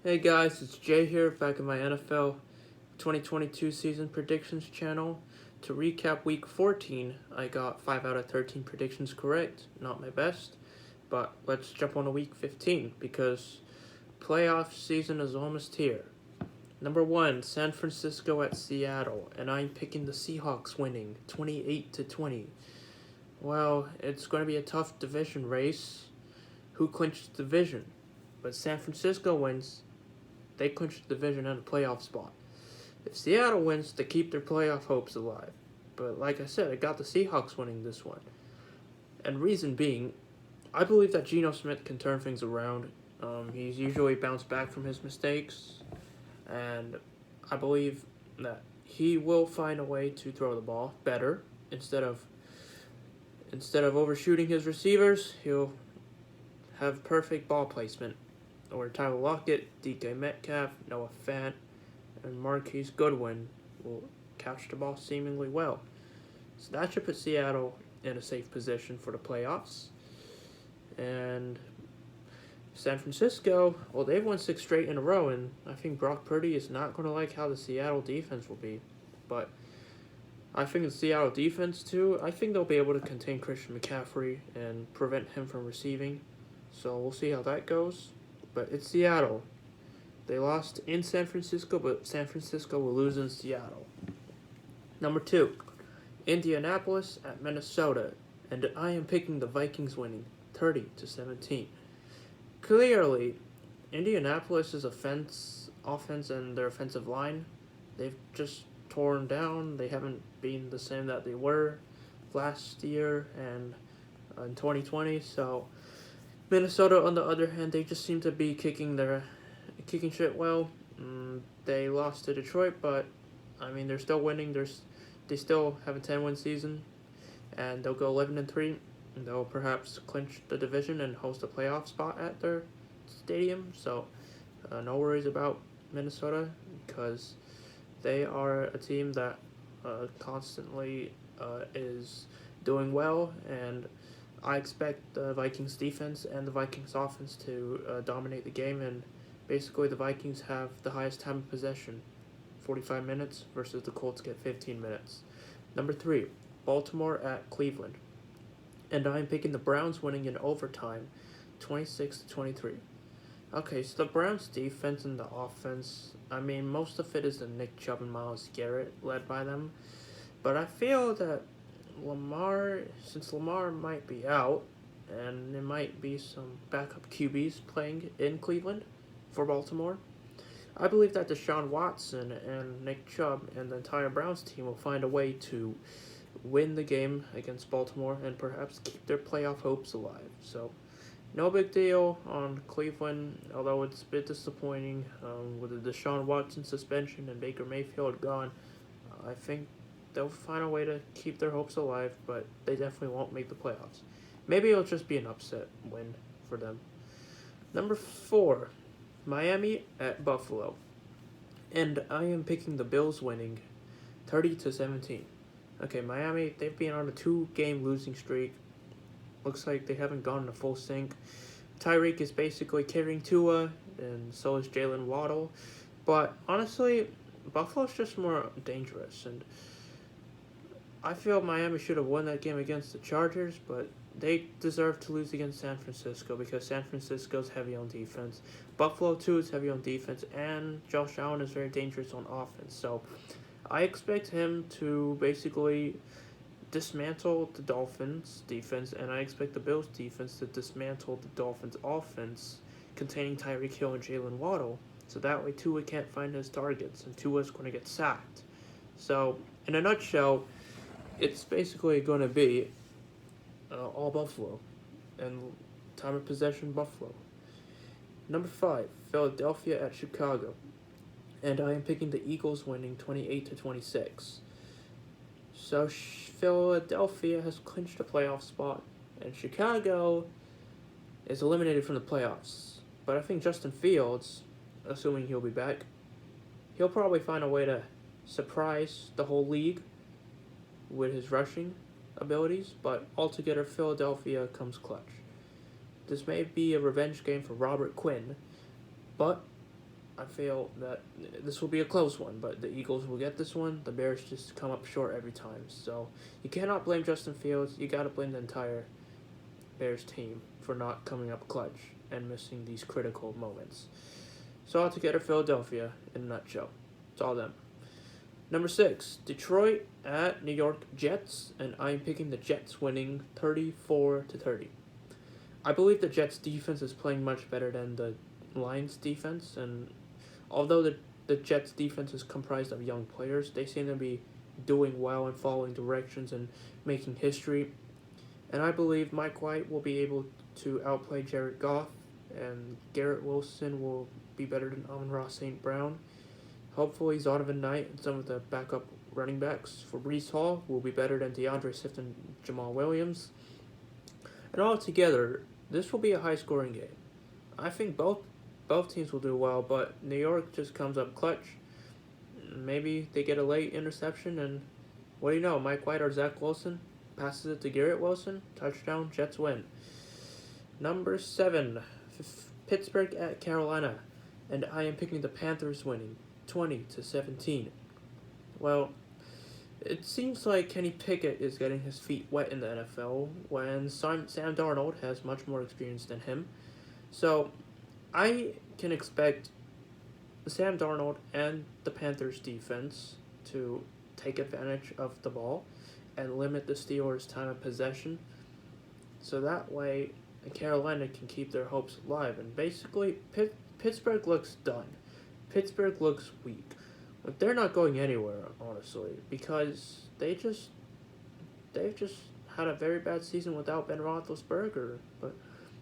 Hey guys, it's Jay here, back in my NFL 2022 season predictions channel. To recap week 14, I got 5 out of 13 predictions correct, not my best, but let's jump on to week 15 because playoff season is almost here. Number 1, San Francisco at Seattle, and I'm picking the Seahawks winning 28-20. Well, it's going to be a tough division race. Who clinched the division? But San Francisco wins, they clinch the division and a playoff spot. If Seattle wins, they keep their playoff hopes alive. But like I said, I got the Seahawks winning this one. And reason being, I believe that Geno Smith can turn things around. He's usually bounced back from his mistakes. And I believe that he will find a way to throw the ball better. Instead of overshooting his receivers, he'll have perfect ball placement. Or Tyler Lockett, DK Metcalf, Noah Fant, and Marquise Goodwin will catch the ball seemingly well. So that should put Seattle in a safe position for the playoffs. And San Francisco, well, they've won 6 straight in a row, and I think Brock Purdy is not going to like how the Seattle defense will be. But I think the Seattle defense, too, I think they'll be able to contain Christian McCaffrey and prevent him from receiving. So we'll see how that goes. But it's Seattle. They lost in San Francisco, but San Francisco will lose in Seattle. Number 2, Indianapolis at Minnesota, and I am picking the Vikings winning 30-17. Clearly, Indianapolis' offense and their offensive line, they've just torn down. They haven't been the same that they were last year and in 2020, so Minnesota, on the other hand, they just seem to be kicking shit well. They lost to Detroit, but I mean they're still winning. They still have a 10-win season, and they'll go 11-3. And they'll perhaps clinch the division and host a playoff spot at their stadium. So no worries about Minnesota because they are a team that constantly is doing well, and I expect the Vikings defense and the Vikings offense to dominate the game, and basically the Vikings have the highest time of possession, 45 minutes, versus the Colts get 15 minutes. Number 3, Baltimore at Cleveland, and I'm picking the Browns winning in overtime, 26-23. Okay, so the Browns defense and the offense, I mean, most of it is the Nick Chubb and Myles Garrett led by them, but I feel that since Lamar might be out, and there might be some backup QBs playing in Cleveland for Baltimore, I believe that Deshaun Watson and Nick Chubb and the entire Browns team will find a way to win the game against Baltimore and perhaps keep their playoff hopes alive. So, no big deal on Cleveland, although it's a bit disappointing with the Deshaun Watson suspension and Baker Mayfield gone. I think they'll find a way to keep their hopes alive, but they definitely won't make the playoffs. Maybe it'll just be an upset win for them. Number 4, Miami at Buffalo. And I am picking the Bills winning 30-17. Okay, Miami, they've been on a 2-game losing streak. Looks like they haven't gone in a full sync. Tyreek is basically carrying Tua, and so is Jalen Waddle. But honestly, Buffalo's just more dangerous, and I feel Miami should have won that game against the Chargers, but they deserve to lose against San Francisco because San Francisco's heavy on defense. Buffalo, too, is heavy on defense, and Josh Allen is very dangerous on offense. So I expect him to basically dismantle the Dolphins' defense, and I expect the Bills' defense to dismantle the Dolphins' offense containing Tyreek Hill and Jalen Waddle, so that way Tua can't find his targets, and Tua's going to get sacked. So, in a nutshell, it's basically going to be all Buffalo, and time of possession Buffalo. Number 5, Philadelphia at Chicago, and I am picking the Eagles winning 28-26. So Philadelphia has clinched a playoff spot, and Chicago is eliminated from the playoffs. But I think Justin Fields, assuming he'll be back, he'll probably find a way to surprise the whole league with his rushing abilities, but altogether Philadelphia comes clutch. This may be a revenge game for Robert Quinn, but I feel that this will be a close one, but the Eagles will get this one. The Bears just come up short every time. So you cannot blame Justin Fields. You got to blame the entire Bears team for not coming up clutch and missing these critical moments. So altogether, Philadelphia in a nutshell. It's all them. Number 6, Detroit at New York Jets, and I'm picking the Jets winning 34-30. I believe the Jets defense is playing much better than the Lions defense, and although the Jets defense is comprised of young players, they seem to be doing well and following directions and making history. And I believe Mike White will be able to outplay Jared Goff, and Garrett Wilson will be better than Amon-Ra St. Brown. Hopefully Zonovan Knight and some of the backup running backs for Breece Hall will be better than DeAndre Swift and Jamal Williams. And altogether, this will be a high-scoring game. I think both teams will do well, but New York just comes up clutch. Maybe they get a late interception, and what do you know, Mike White or Zach Wilson passes it to Garrett Wilson, touchdown, Jets win. Number 7, Pittsburgh at Carolina, and I am picking the Panthers winning 20-17. Well, it seems like Kenny Pickett is getting his feet wet in the NFL when Sam Darnold has much more experience than him. So I can expect Sam Darnold and the Panthers defense to take advantage of the ball and limit the Steelers' time of possession. So that way Carolina can keep their hopes alive. And basically Pittsburgh looks done. Pittsburgh looks weak. But they're not going anywhere, honestly, because they've just had a very bad season without Ben Roethlisberger. But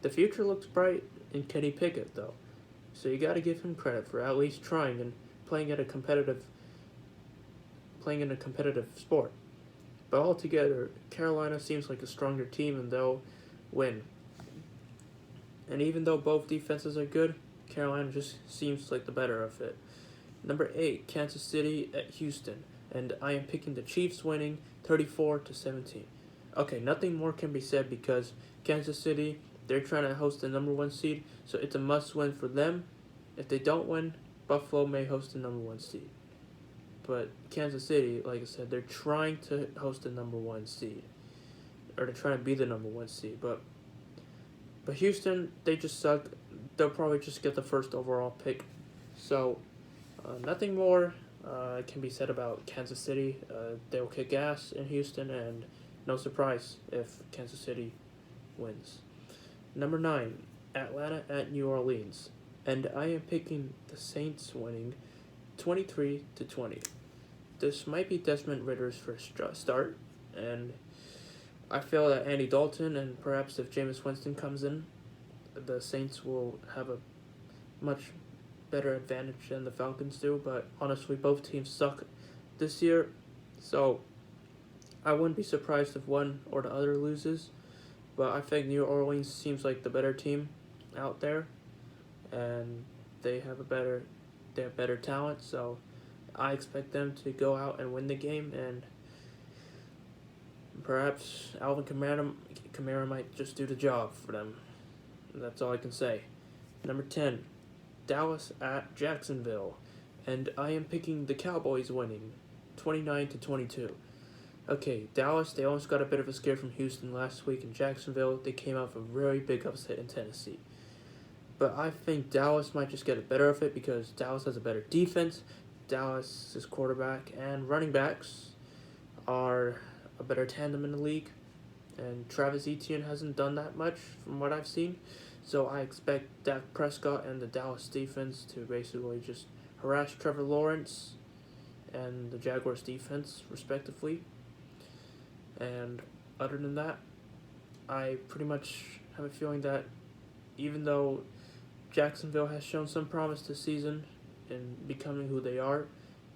the future looks bright in Kenny Pickett, though. So you got to give him credit for at least trying and playing in a competitive sport. But altogether, Carolina seems like a stronger team and they'll win. And even though both defenses are good, Carolina just seems like the better of it. Number 8, Kansas City at Houston, and I am picking the Chiefs winning 34-17. Okay, nothing more can be said because Kansas City, they're trying to host the number 1 seed, so it's a must-win for them. If they don't win, Buffalo may host the number 1 seed. But Kansas City, like I said, they're trying to host the number 1 seed, or they're trying to be the number 1 seed. But Houston, they just suck. They'll probably just get the first overall pick. So nothing more can be said about Kansas City. They'll kick ass in Houston, and no surprise if Kansas City wins. Number 9, Atlanta at New Orleans, and I am picking the Saints winning 23-20. This might be Desmond Ritter's first start, and I feel that Andy Dalton and perhaps if Jameis Winston comes in, the Saints will have a much better advantage than the Falcons do, but honestly, both teams suck this year, so I wouldn't be surprised if one or the other loses, but I think New Orleans seems like the better team out there, and they have better talent, so I expect them to go out and win the game, and perhaps Alvin Kamara might just do the job for them. That's all I can say. Number 10, Dallas at Jacksonville, and I am picking the Cowboys winning 29-22. Okay, Dallas, they almost got a bit of a scare from Houston last week. In Jacksonville, they came out with a very big upset in Tennessee. But I think Dallas might just get the better of it because Dallas has a better defense. Dallas's quarterback and running backs are a better tandem in the league. And Travis Etienne hasn't done that much from what I've seen. So I expect Dak Prescott and the Dallas defense to basically just harass Trevor Lawrence and the Jaguars defense, respectively. And other than that, I pretty much have a feeling that even though Jacksonville has shown some promise this season in becoming who they are,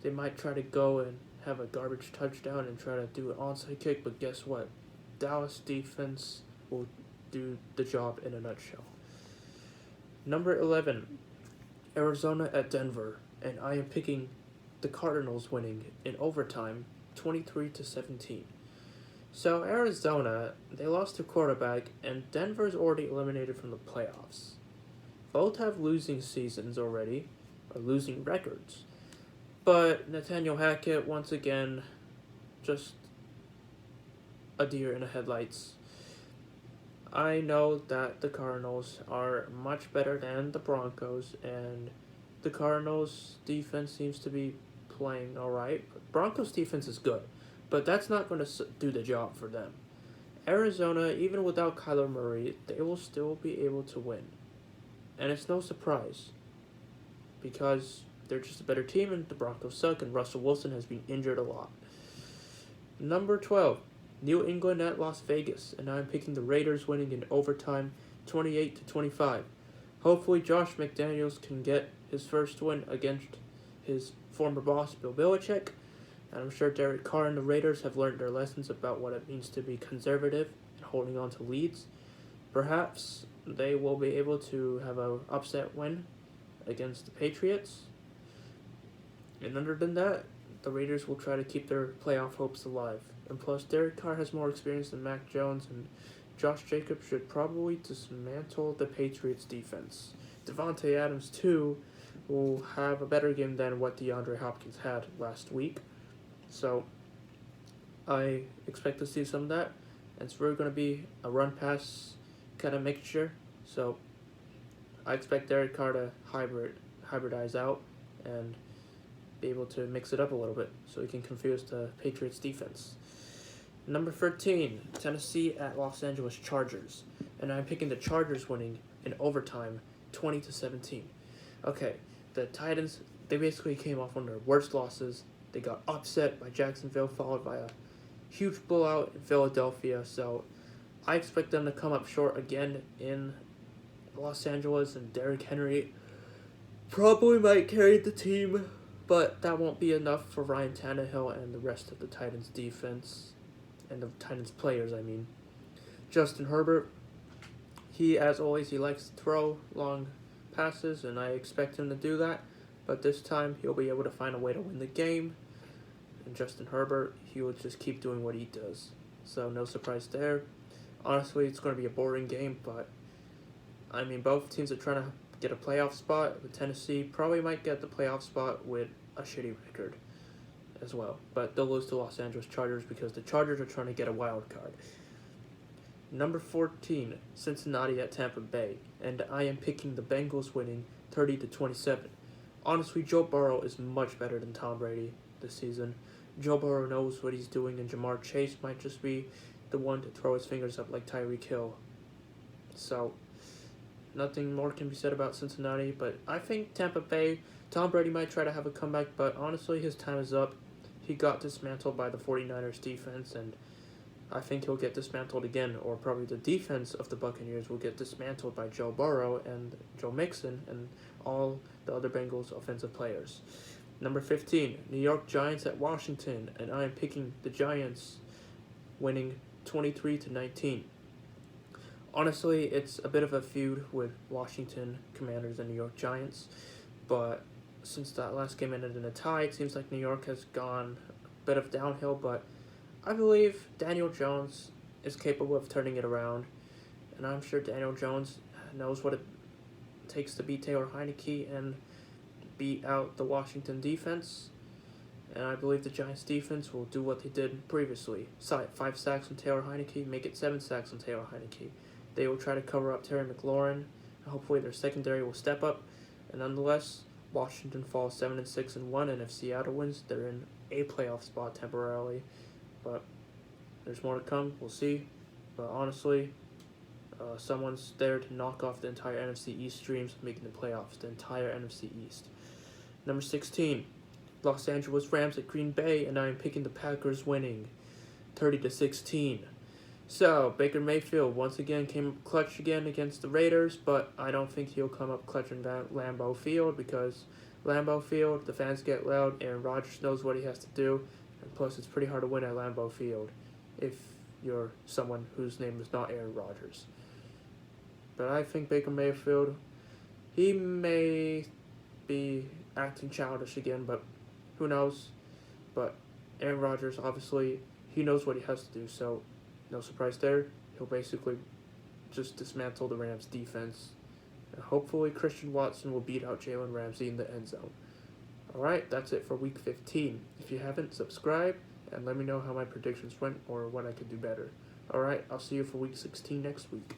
they might try to go and have a garbage touchdown and try to do an onside kick, but guess what? Dallas defense will do the job in a nutshell. Number 11, Arizona at Denver, and I am picking the Cardinals winning in overtime 23-17. So Arizona, they lost their quarterback, and Denver's already eliminated from the playoffs. Both have losing seasons already, or losing records. But Nathaniel Hackett, once again, just a deer in the headlights. I know that the Cardinals are much better than the Broncos, and the Cardinals' defense seems to be playing alright. Broncos' defense is good, but that's not going to do the job for them. Arizona, even without Kyler Murray, they will still be able to win. And it's no surprise, because they're just a better team and the Broncos suck, and Russell Wilson has been injured a lot. Number 12, New England at Las Vegas, and I'm picking the Raiders winning in overtime 28-25. Hopefully Josh McDaniels can get his first win against his former boss Bill Belichick, and I'm sure Derek Carr and the Raiders have learned their lessons about what it means to be conservative and holding on to leads. Perhaps they will be able to have an upset win against the Patriots. And other than that, the Raiders will try to keep their playoff hopes alive. And plus, Derek Carr has more experience than Mac Jones, and Josh Jacobs should probably dismantle the Patriots' defense. Devontae Adams, too, will have a better game than what DeAndre Hopkins had last week. So, I expect to see some of that. And it's really going to be a run-pass kind of mixture. So, I expect Derek Carr to hybridize out and be able to mix it up a little bit so he can confuse the Patriots defense. Number 13, Tennessee at Los Angeles Chargers, and I'm picking the Chargers winning in overtime 20-17. Okay, the Titans, they basically came off one of their worst losses. They got upset by Jacksonville, followed by a huge blowout in Philadelphia, so I expect them to come up short again in Los Angeles, and Derrick Henry probably might carry the team, but that won't be enough for Ryan Tannehill and the rest of the Titans defense, and the Titans players, I mean. Justin Herbert, as always, he likes to throw long passes, and I expect him to do that, but this time he'll be able to find a way to win the game. And Justin Herbert, he will just keep doing what he does. So no surprise there. Honestly, it's going to be a boring game, but I mean, both teams are trying to get a playoff spot. The Tennessee probably might get the playoff spot with a shitty record as well, but they'll lose to Los Angeles Chargers because the Chargers are trying to get a wild card. Number 14, Cincinnati at Tampa Bay, and I am picking the Bengals winning 30-27. Honestly, Joe Burrow is much better than Tom Brady this season. Joe Burrow knows what he's doing, and Jamar Chase might just be the one to throw his fingers up like Tyreek Hill. So, nothing more can be said about Cincinnati, but I think Tampa Bay, Tom Brady might try to have a comeback, but honestly, his time is up. He got dismantled by the 49ers defense, and I think he'll get dismantled again, or probably the defense of the Buccaneers will get dismantled by Joe Burrow and Joe Mixon and all the other Bengals offensive players. Number 15, New York Giants at Washington, and I am picking the Giants winning 23-19. Honestly, it's a bit of a feud with Washington Commanders and New York Giants, but since that last game ended in a tie, it seems like New York has gone a bit of downhill, but I believe Daniel Jones is capable of turning it around, and I'm sure Daniel Jones knows what it takes to beat Taylor Heineke and beat out the Washington defense, and I believe the Giants defense will do what they did previously. 5 sacks on Taylor Heineke, make it 7 sacks on Taylor Heineke. They will try to cover up Terry McLaurin, and hopefully their secondary will step up, and nonetheless, Washington falls 7-6-1, and if Seattle wins, they're in a playoff spot temporarily, but there's more to come, we'll see, but honestly, someone's there to knock off the entire NFC East dreams of making the playoffs, the entire NFC East. Number 16, Los Angeles Rams at Green Bay, and I am picking the Packers winning 30-16. So, Baker Mayfield once again came up clutch again against the Raiders, but I don't think he'll come up clutch in Lambeau Field because Lambeau Field, the fans get loud, Aaron Rodgers knows what he has to do, and plus it's pretty hard to win at Lambeau Field if you're someone whose name is not Aaron Rodgers. But I think Baker Mayfield, he may be acting childish again, but who knows. But Aaron Rodgers, obviously, he knows what he has to do, so no surprise there. He'll basically just dismantle the Rams' defense And hopefully Christian Watson will beat out Jalen Ramsey in the end zone. Alright, that's it for week 15. If you haven't, subscribe and let me know how my predictions went or what I could do better. Alright, I'll see you for week 16 next week.